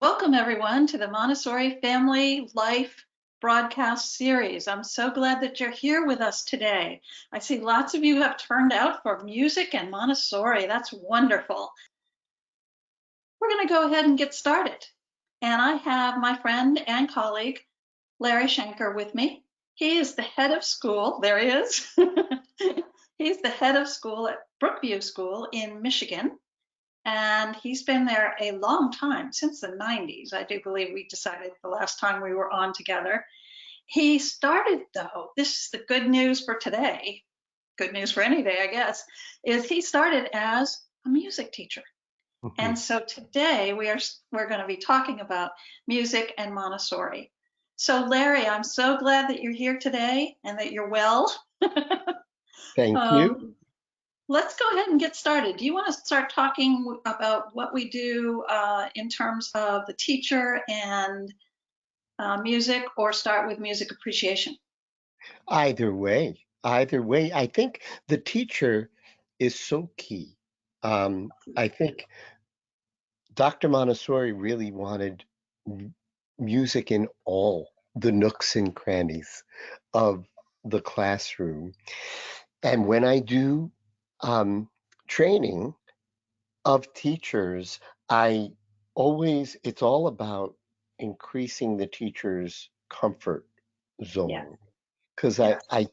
Welcome, everyone, to the Montessori Family Life broadcast series. I'm so glad that you're here with us today. I see lots of you have turned out for music and Montessori. That's wonderful. We're going to go ahead and get started. And I have my friend and colleague, Larry Schenker, with me. He is the head of school. There he is. He's the head of school at Brookview School in Michigan. And he's been there a long time, since the 90s. I do believe we decided the last time we were on together. He started, though, this is the good news for today, good news for any day, I guess, is he started as a music teacher. And so today we're going to be talking about music and Montessori. So Larry, I'm so glad that you're here today and that you're well. Thank you. Let's go ahead and get started. Do you want to start talking about what we do in terms of the teacher and music, or start with music appreciation? Either way, I think the teacher is so key. I think Dr. Montessori really wanted music in all the nooks and crannies of the classroom. And when I do training of teachers, it's all about increasing the teacher's comfort Yeah, zone. Because yes. I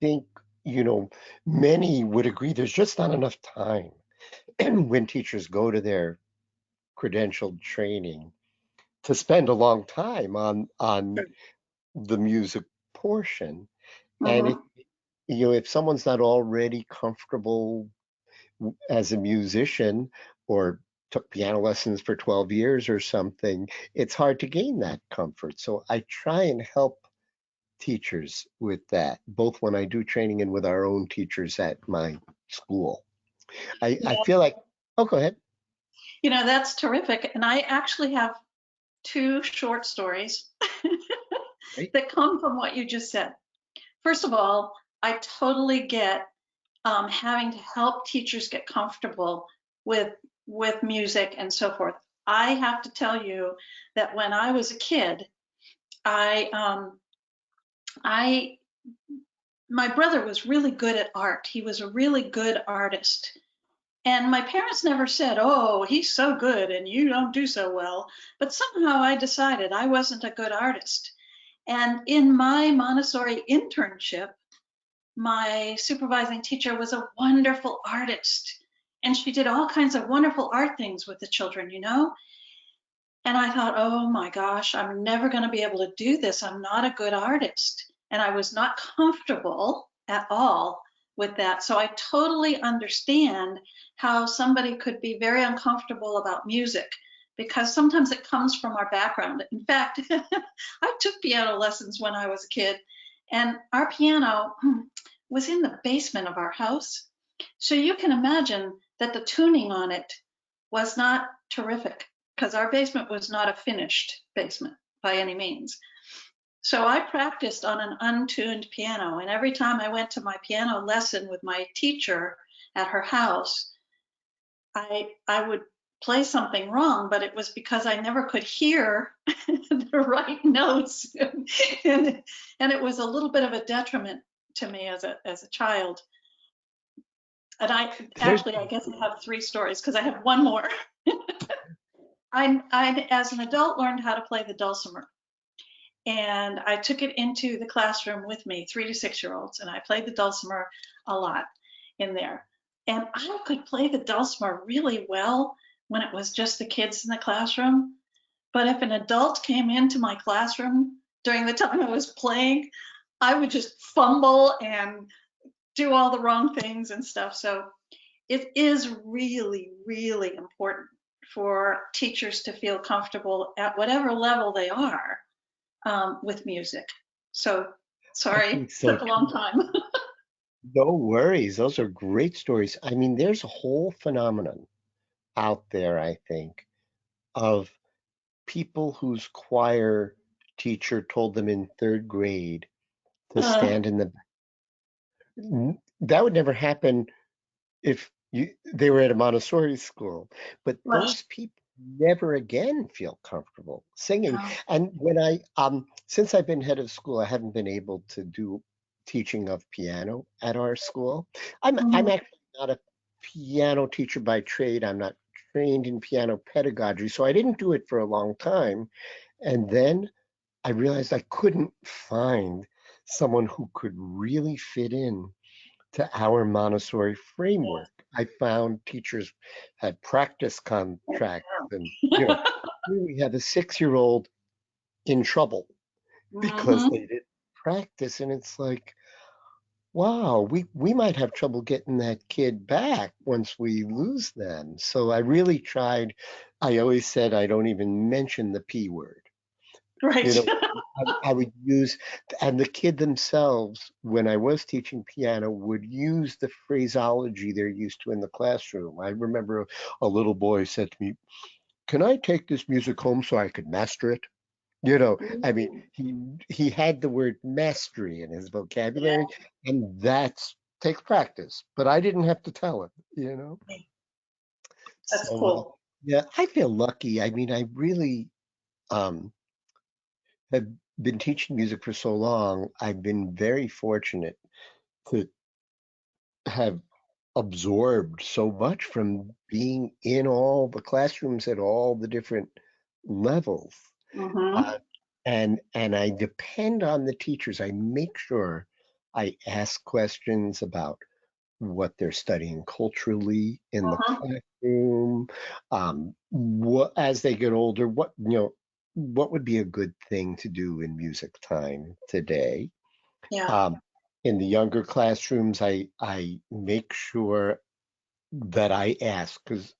think, you know, many would agree there's just not enough time when teachers go to their credentialed training to spend a long time on the music portion. And Mm-hmm. if someone's not already comfortable as a musician or took piano lessons for 12 years or something, it's hard to gain that comfort. So I try and help teachers with that, both when I do training and with our own teachers at my school. I Yeah, feel like, oh, go ahead. that's terrific. And I actually have two short stories Right? that come from what you just said. First of all, I totally get having to help teachers get comfortable with with music and so forth. I have to tell you that when I was a kid, I I my brother was really good at art. He was a really good artist. And my parents never said, "Oh, he's so good and you don't do so well." But somehow I decided I wasn't a good artist. And in my Montessori internship, my supervising teacher was a wonderful artist. And she did all kinds of wonderful art things with the children. And I thought, oh my gosh, I'm never going to be able to do this. I'm not a good artist. And I was not comfortable at all with that. So I totally understand how somebody could be very uncomfortable about music, because sometimes it comes from our background. In fact, I took piano lessons when I was a kid, and our piano was in the basement of our house. So you can imagine that the tuning on it was not terrific, because our basement was not a finished basement by any means. So I practiced on an untuned piano, and every time I went to my piano lesson with my teacher at her house, I would play something wrong, but it was because I never could hear the right notes, and it was a little bit of a detriment to me as a child. And There's I guess I have three stories, because I have one more. I, as an adult, learned how to play the dulcimer, and I took it into the classroom with me, 3 to 6 year olds, and I played the dulcimer a lot in there. And I could play the dulcimer really well when it was just the kids in the classroom. But if an adult came into my classroom during the time I was playing, I would just fumble and do all the wrong things and stuff. So it is really, really important for teachers to feel comfortable at whatever level they are with music. So I sorry, think so took a long too. time. No worries. Those are great stories. I mean, there's a whole phenomenon out there, I think, of people whose choir teacher told them in third grade to uh, stand in the that would never happen if they were at a Montessori school. But right. those people never again feel comfortable singing. Oh. And when since I've been head of school, I haven't been able to do teaching of piano at our school. I'm Mhm. actually not a piano teacher by trade. I'm not trained in piano pedagogy, so I didn't do it for a long time. And then I realized I couldn't find someone who could really fit in to our Montessori framework. I found teachers had practice contracts and, here we have a 6-year-old in trouble because they Mhm. didn't practice. And it's like, wow, we might have trouble getting that kid back once we lose them. So I really tried. I always said I don't even mention the P word. You Right. know, I would use, and the kid themselves, when I was teaching piano, would use the phraseology they're used to in the classroom. I remember a little boy said to me, "Can I take this music home so I could master it?" I mean, Ooh. he had the word mastery in his vocabulary, Yeah. and that's takes practice. But I didn't have to tell him. That's So cool. yeah, I feel lucky. I mean, I really um have been teaching music for so long. I've been very fortunate to have absorbed so much from being in all the classrooms at all the different levels. Mhm. Uh, and I depend on the teachers. I make sure I ask questions about what they're studying culturally in the Mhm. classroom. What as they get older, what would be a good thing to do in music time today? Yeah. Um, in the younger classrooms, I make sure that I ask because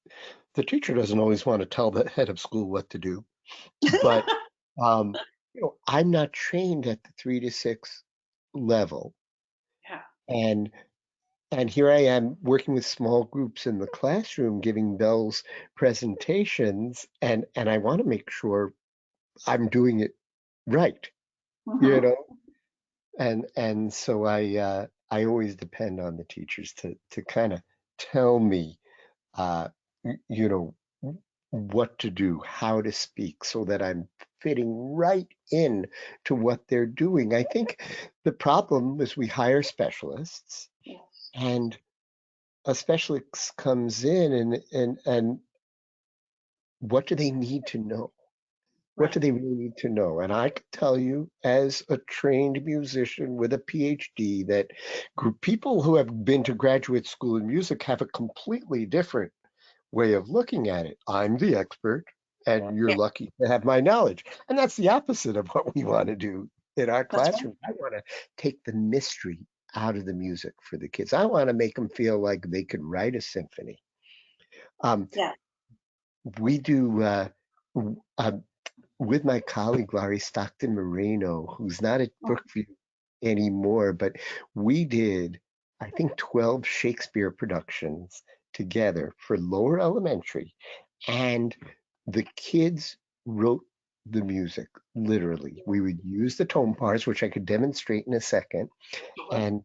the teacher doesn't always want to tell the head of school what to do. But um, I'm not trained at the 3 to 6 level, Yeah. and here I am working with small groups in the classroom, giving Bell's presentations, and I want to make sure I'm doing it right, you Mhm. know. And so I always depend on the teachers to kind of tell me uh you know what to do, how to speak so that I'm fitting right in to what they're doing. I think the problem is we hire specialists Yes. and a specialist comes in and what do they need to know? What do Right. they really need to know? And I can tell you, as a trained musician with a PhD, that people who have been to graduate school in music have a completely different way of looking at it. I'm the expert, and you're Yeah. lucky to have my knowledge. And that's the opposite of what we want to do in our That's right. classroom. I want to take the mystery out of the music for the kids. I want to make them feel like they could write a symphony. Um, Yeah. we do. W- uh, with my colleague Laurie Stockton Moreno, who's not at Brookview anymore, but we did, I think, 12 Shakespeare productions together for lower elementary. And the kids wrote the music, literally. We would use the tone bars, which I could demonstrate in a second, Sure. and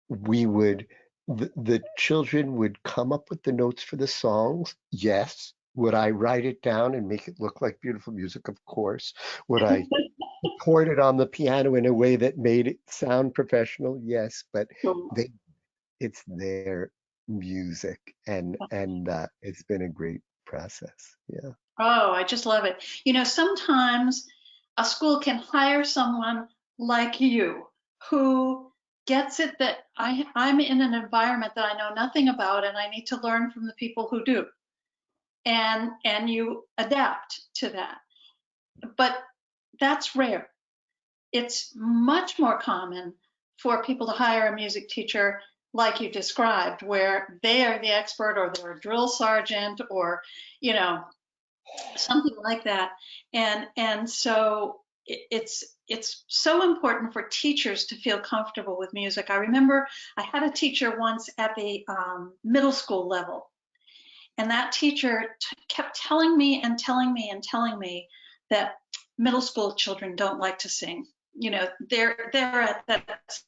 we would the children would come up with the notes for the songs. Yes. Would I write it down and make it look like beautiful music? Of course. Would I record it on the piano in a way that made it sound professional? Yes, but Cool. they it's their music, and it's been a great process. Yeah. Oh, I just love it. Sometimes a school can hire someone like you who gets it that I'm in an environment that I know nothing about and I need to learn from the people who do. And you adapt to that. But that's rare. It's much more common for people to hire a music teacher like you described, where they are the expert or they're a drill sergeant or, you know, something like that. And so it's so important for teachers to feel comfortable with music. I remember I had a teacher once at the middle school level, and that teacher kept telling me and telling me and telling me that middle school children don't like to sing. They're at that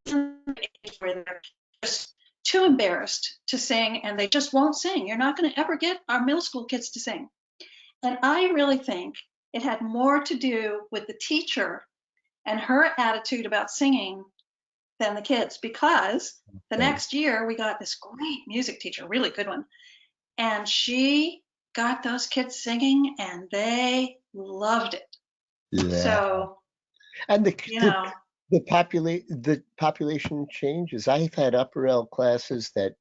age where they're just too embarrassed to sing and they just won't sing. You're not going to ever get our middle school kids to sing. And I really think it had more to do with the teacher and her attitude about singing than the kids, because the Okay. next year we got this great music teacher, really good one, and she got those kids singing and they loved it. Yeah. So, And you know, the population changes. I've had upper L classes that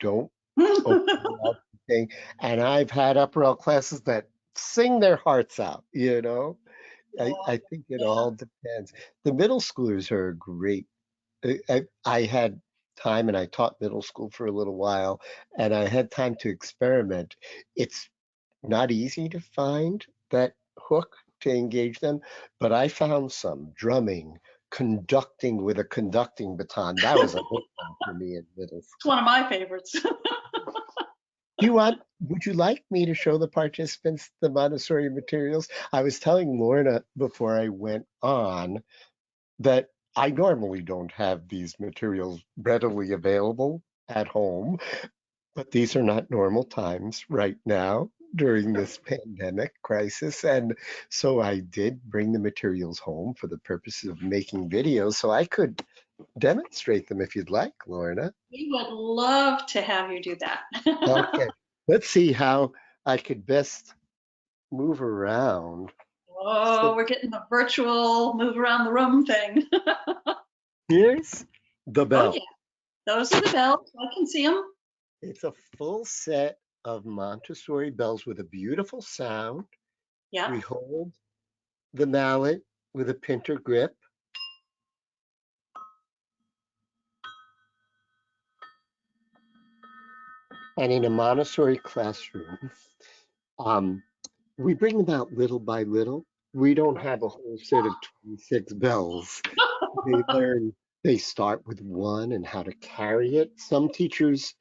don't open their mouth to sing, and I've had upper L classes that sing their hearts out, you know? I think it yeah, all depends. The middle schoolers are great. I had time and I taught middle school for a little while, and I had time to experiment. It's not easy to find that hook to engage them, but I found some drumming, conducting with a conducting baton. That was a hook one for me in middle it's school. one of my favorites. Would you like me to show the participants the Montessori materials? I was telling Lorna before I went on that I normally don't have these materials readily available at home, but these are not normal times right now during this pandemic crisis. And so I did bring the materials home for the purposes of making videos so I could demonstrate them if you'd like, Lorna. We would love to have you do that. Okay, let's see how I could best move around. So Oh, we're getting the virtual move around the room thing. here's the Oh, bell. yeah, those are the bells. I can see them. It's a full set of Montessori bells with a beautiful sound. Yeah. We hold the mallet with a pinter grip. And in a Montessori classroom, um, we bring them out little by little. We don't have a whole set of 26 bells. They learn, they start with one and how to carry it. Some teachers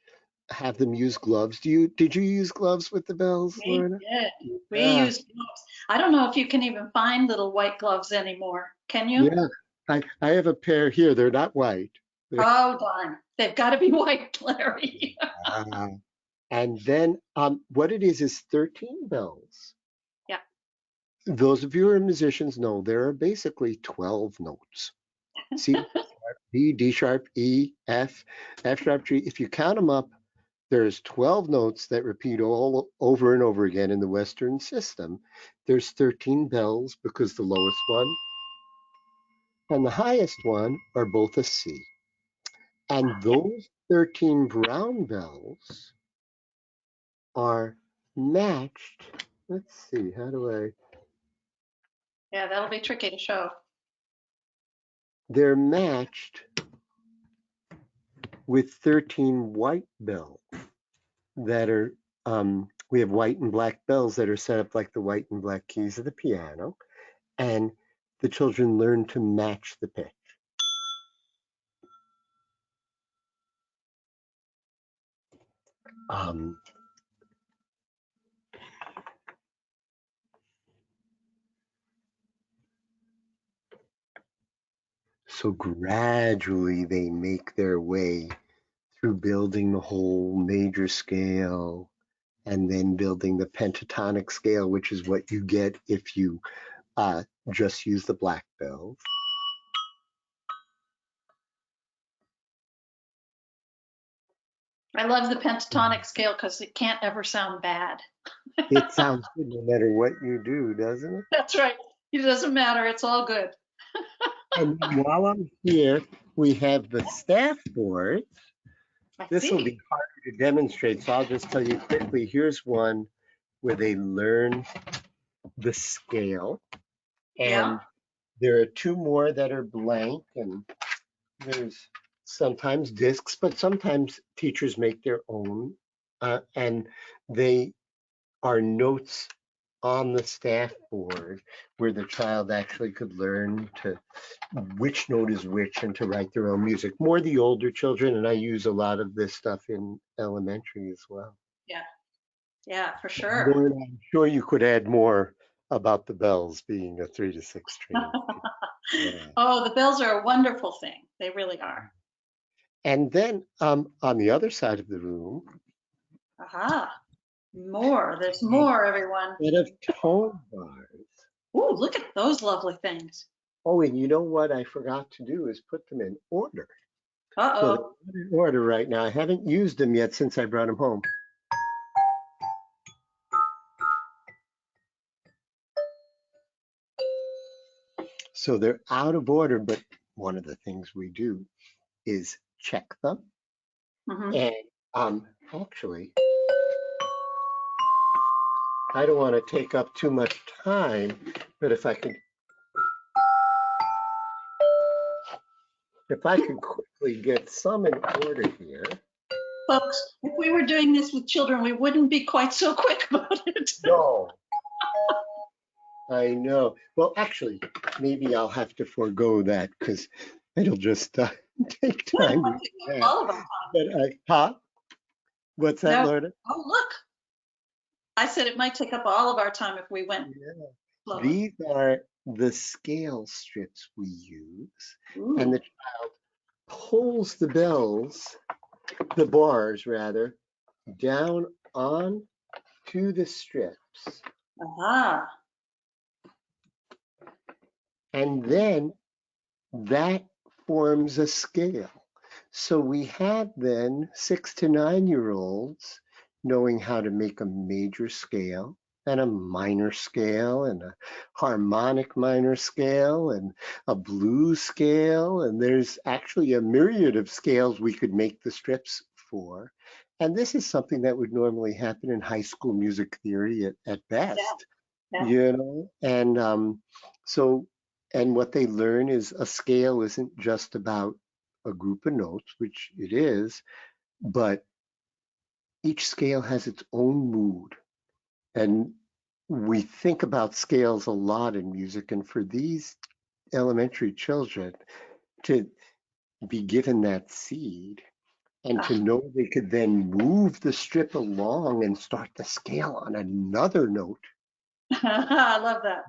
have them use gloves. Did you use gloves with the bells, We Lorna? did. We Yeah, used gloves. I don't know if you can even find little white gloves anymore. Can you? yeah. I have a pair here. They're not white. They're, Oh, darn. They've got to be white, Larry. ah. And then what it is 13 bells. Yeah. Those of you who are musicians know there are basically 12 notes. C sharp, D, D sharp, E, F sharp, G. If you count them up, there's 12 notes that repeat all over and over again in the Western system. There's 13 bells because the lowest one and the highest one are both a C. And those 13 brown bells are matched. Let's see, how do I? Yeah, that'll be tricky to show. They're matched with 13 white bells that are, we have white and black bells that are set up like the white and black keys of the piano. And the children learn to match the pitch. Um, so gradually they make their way through building the whole major scale and then building the pentatonic scale, which is what you get if you uh, just use the black bells. I love the pentatonic scale because it can't ever sound bad. It sounds good no matter what you do, doesn't it? That's right. It doesn't matter. It's all good. And while I'm here, we have the staff board. I This will be see. harder to demonstrate, so I'll just tell you quickly. Here's one where they learn the scale, Yeah. and there are two more that are blank, and there's sometimes discs, but sometimes teachers make their own, and they are notes on the staff board where the child actually could learn to which note is which and to write their own music. More the older children, and I use a lot of this stuff in elementary as well. Yeah. Yeah, for sure. Lauren, I'm sure you could add more about the bells being a 3 to 6 training. Yeah. Oh, the bells are a wonderful thing. They really are. And then on the other side of the room, Aha. More. There's a more, everyone. set of tone bars. Ooh, look at those lovely things. Oh, and you know what I forgot to do is put them in order. So they're Uh-oh. not in order right now. I haven't used them yet since I brought them home. So they're out of order, but one of the things we do is check them. Hmm. And actually, I don't want to take up too much time, but if I could quickly get some in order here. Folks, if we were doing this with children, we wouldn't be quite so quick about it. No, I know. Well, actually, maybe I'll have to forego that because it'll just take Good. time to I'll do take up that. all of our time. Huh? What's that, No. Lorna? Oh, look. I said it might take up all of our time if we went Yeah. slowly. These are the scale strips we use, and the Ooh. child pulls the bars rather, down on to the strips, Aha. and then that forms a scale. So we had then 6 to 9 year olds knowing how to make a major scale and a minor scale and a harmonic minor scale and a blues scale. And there's actually a myriad of scales we could make the strips for. And this is something that would normally happen in high school music theory at Yeah. best, Yeah. you know? And so, and what they learn is a scale isn't just about a group of notes, which it is, but each scale has its own mood. And we think about scales a lot in music. And for these elementary children to be given that seed and to Ah, know they could then move the strip along and start the scale on another note, I love that.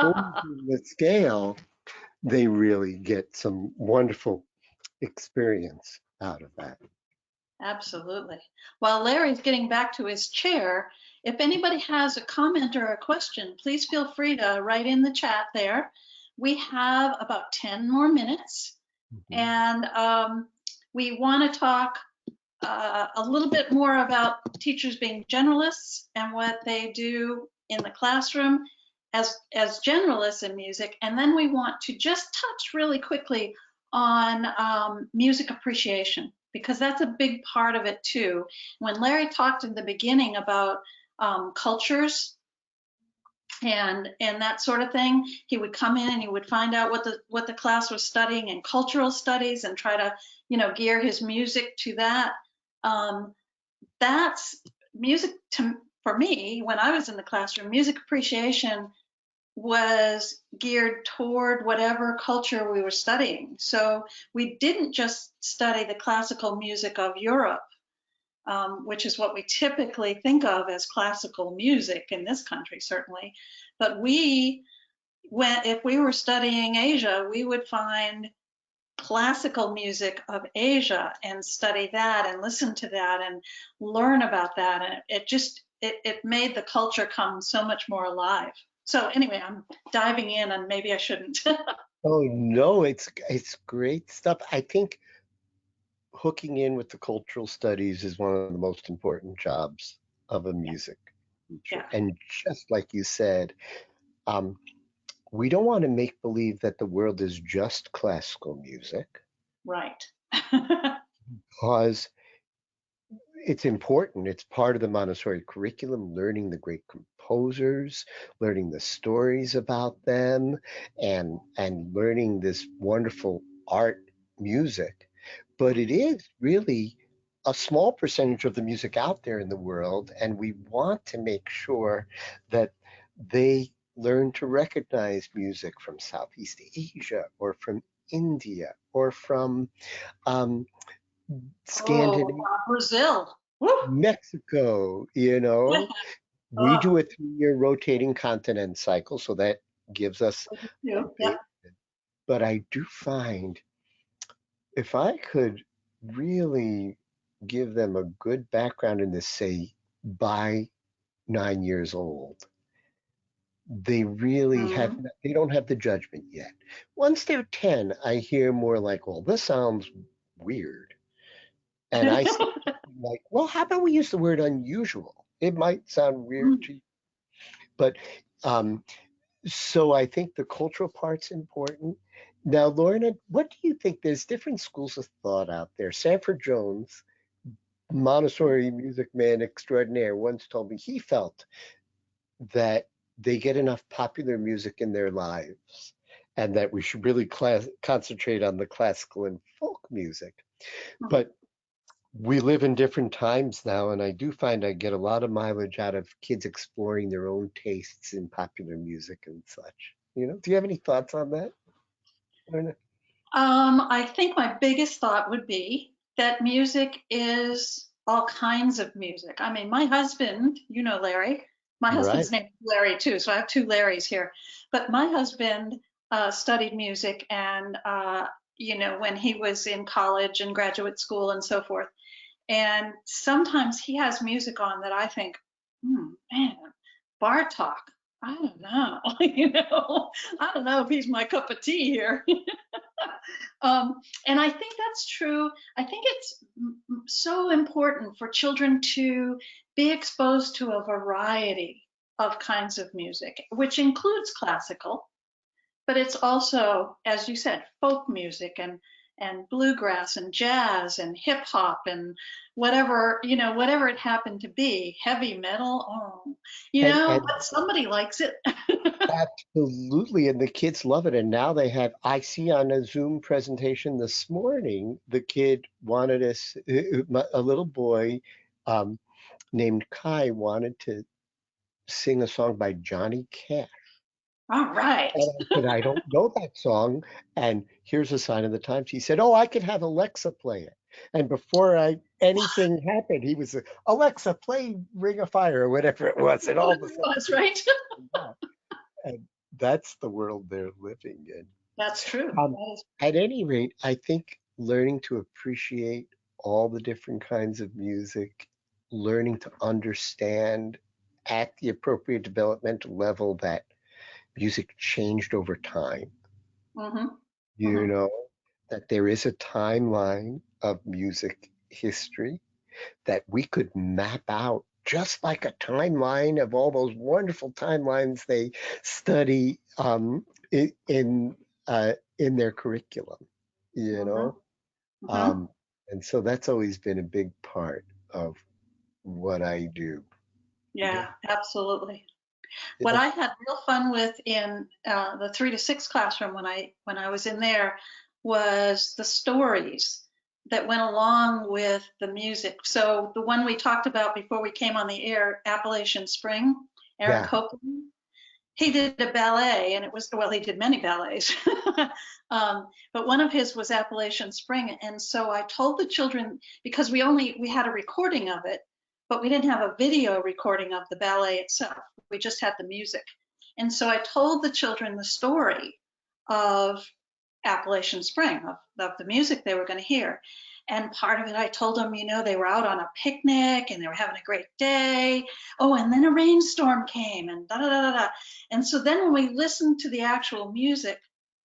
changing the scale, they really get some wonderful experience out of that. Absolutely. While Larry's getting back to his chair, if anybody has a comment or a question, please feel free to write in the chat there. We have about 10 more minutes, Mhm. and we want to talk a little bit more about teachers being generalists and what they do in the classroom as generalists in music. And then we want to just touch really quickly on music appreciation, because that's a big part of it too. When Larry talked in the beginning about cultures and that sort of thing, he would come in and he would find out what the class was studying in cultural studies and try to gear his music to that. um, that's music for me. When I was in the classroom, music appreciation was geared toward whatever culture we were studying. So we didn't just study the classical music of Europe, which is what we typically think of as classical music in this country, certainly. But if we were studying Asia, we would find classical music of Asia and study that and listen to that and learn about that. And it made the culture come so much more alive. So anyway, I'm diving in and maybe I shouldn't. Oh no, it's great stuff. I think hooking in with the cultural studies is one of the most important jobs of a Yeah, music teacher. yeah, And just like you said, um, we don't want to make believe that the world is just classical music right. because it's important. It's part of the Montessori curriculum, learning the great composers, learning the stories about them, and learning this wonderful art music. But it is really a small percentage of the music out there in the world, and we want to make sure that they learn to recognize music from Southeast Asia or from India or from um, Oh, Scandinavia, Brazil. Woo. Mexico, we Oh, do a 3 year rotating continent cycle, so that gives us a yeah. base. But I do find if I could really give them a good background in this, say, by 9 years old, they really have, Mhm. they don't have the judgment yet. Once they're 10, I hear more like, well, this sounds weird. And I say something like, well, how about we use the word unusual? It might sound weird Mm. to you, but um, so I think the cultural part's important. Now, Lorna, what do you think? There's different schools of thought out there. Sanford Jones, Montessori music man extraordinaire, once told me he felt that they get enough popular music in their lives and that we should really concentrate on the classical and folk music. Mhm. But we live in different times now, and I do find I get a lot of mileage out of kids exploring their own tastes in popular music and such. Do you have any thoughts on that, Lorna? I think my biggest thought would be that music is all kinds of music. I mean, my husband, you know Larry, my Right. husband's name is Larry too, so I have two Larrys here. But my husband studied music, and when he was in college and graduate school and so forth. And sometimes he has music on that I think, man, Bartok. I don't know, I don't know if he's my cup of tea here. And I think that's true. I think it's so important for children to be exposed to a variety of kinds of music, which includes classical, but it's also, as you said, folk music and bluegrass and jazz and hip hop and whatever it happened to be, heavy metal. Oh, And but somebody likes it. absolutely, and the kids love it. And now I see on a Zoom presentation this morning, the kid wanted us, a little boy um, named Kai wanted to sing a song by Johnny Cash. All right. And I said, I don't know that song. And here's a sign of the times. He said, oh, I could have Alexa play it. And before anything happened, he was like, Alexa, play Ring of Fire or whatever it was. And all of a sudden, Was right. yeah. And that's the world they're living in. That's true. Um, That is. at any rate, I think learning to appreciate all the different kinds of music, learning to understand at the appropriate developmental level that music changed over time, Hmm. you Hmm. know, that there is a timeline of music history that we could map out, just like a timeline of all those wonderful timelines they study in their curriculum, you Hmm. know. Hmm. Um, and so that's always been a big part of what I do. Yeah, Yeah. absolutely. What Yeah. I had real fun with in the 3 to 6 classroom when I was in there was the stories that went along with the music. So the one we talked about before we came on the air, Appalachian Spring, Aaron Yeah. Copland, he did a ballet, and he did many ballets. But one of his was Appalachian Spring. And so I told the children, because we had a recording of it, but we didn't have a video recording of the ballet itself. We just had the music. And so I told the children the story of Appalachian Spring, of the music they were going to hear. And part of it, I told them, they were out on a picnic and they were having a great day. Oh, and then a rainstorm came and da da da da da. And so then when we listened to the actual music,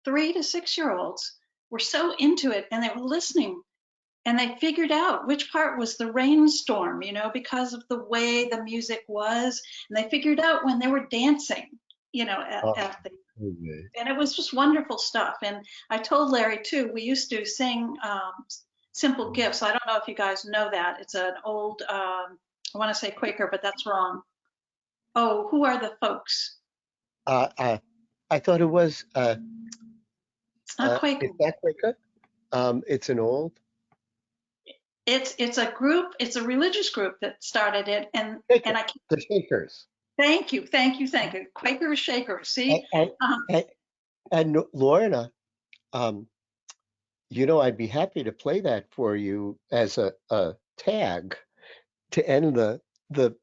3 to 6 year olds were so into it and they were listening and they figured out which part was the rainstorm, because of the way the music was. And they figured out when they were dancing, Oh, at the okay. and it was just wonderful stuff. And I told Larry too, we used to sing Simple Gifts. I don't know if you guys know that. It's an old, I want to say Quaker, but that's wrong. Oh, who are the folks? Uh, uh, I thought it was, It's not Quaker. it's not Quaker. It's an old It's a group. It's a religious group that started it. And Quaker, I keep, the Shakers. thank you, thank you, thank you. Quaker Shakers. And, See, and, um, and Lorna, um, I'd be happy to play that for you as a tag to end the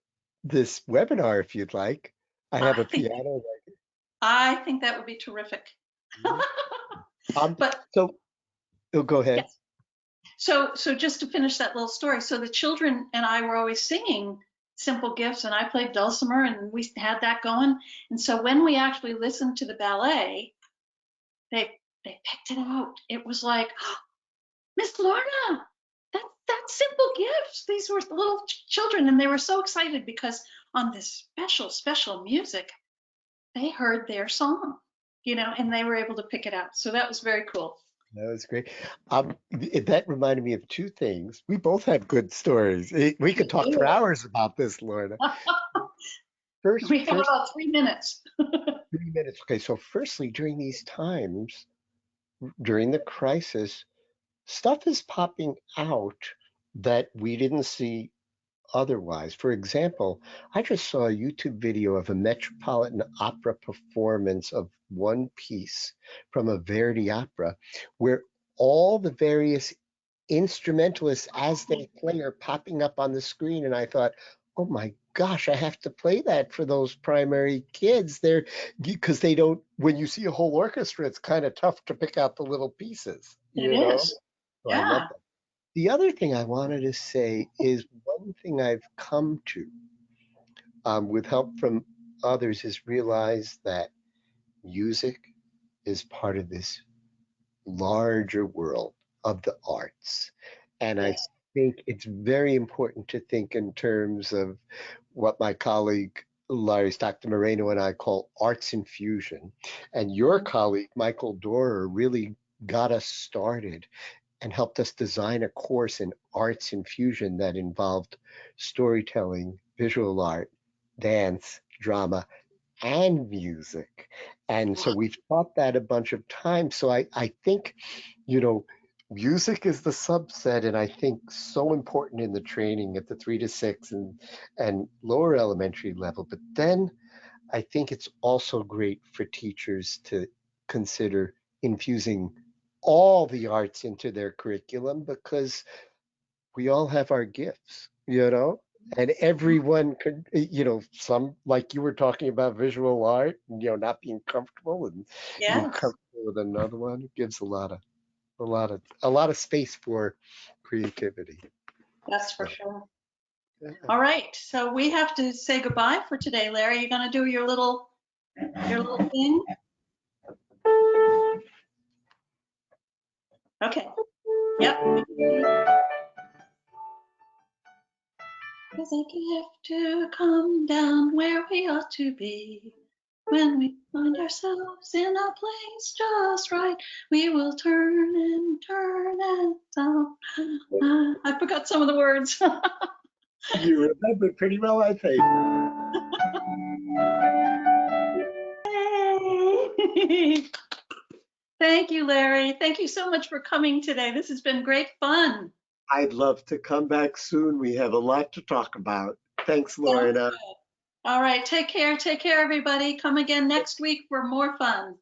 this webinar if you'd like. I have I a think piano. I think that would be terrific. Right here. But So, oh, go ahead. yes. So just to finish that little story, so the children and I were always singing simple gifts, and I played dulcimer, and we had that going. And so when we actually listened to the ballet, they picked it out. It was like, oh, Miss Lorna, that's simple gifts. These were little children, and they were so excited because on this special music, they heard their song, and they were able to pick it out. So that was very cool. That was great. That reminded me of two things. We both have good stories. We could We talk for do. hours about this, Lorna. First, We have first about 3 minutes. 3 minutes. Okay, so firstly, during these times, during the crisis, stuff is popping out that we didn't see otherwise. For example, I just saw a YouTube video of a Metropolitan Opera performance of one piece from a Verdi opera where all the various instrumentalists as they play are popping up on the screen. And I thought, oh my gosh, I have to play that for those primary kids. They're because they don't, when you see a whole orchestra, it's kind of tough to pick out the little pieces, It you know? is. So I love Yeah. that. The other thing I wanted to say is one thing I've come to with help from others is realize that music is part of this larger world of the arts. And I Yes. think it's very important to think in terms of what my colleague Larry Stockton Moreno and I call arts infusion. And your Mhm. colleague, Michael Dorer, really got us started and helped us design a course in arts infusion that involved storytelling, visual art, dance, drama, and music. And so we've taught that a bunch of times. So I think, you know, music is the subset, and I think so important in the training at the 3 to 6 and lower elementary level. But then I think it's also great for teachers to consider infusing all the arts into their curriculum because we all have our gifts, and everyone could, some like you were talking about visual art, not being comfortable and being Yes, comfortable with another one. It gives a lot of space for creativity. that's for So, sure. yeah. All right. So we have to say goodbye for today, Larry. You gonna do your little thing? Okay. Yep. There's a gift to come down where we ought to be. When we find ourselves in a place just right, we will turn and turn and down. I forgot some of the words. You remember pretty well, I think. Yay! Thank you, Larry. Thank you so much for coming today. This has been great fun. I'd love to come back soon. We have a lot to talk about. Thanks, Sounds Lorna. good. All right. Take care. Take care, everybody. Come again next week for more fun.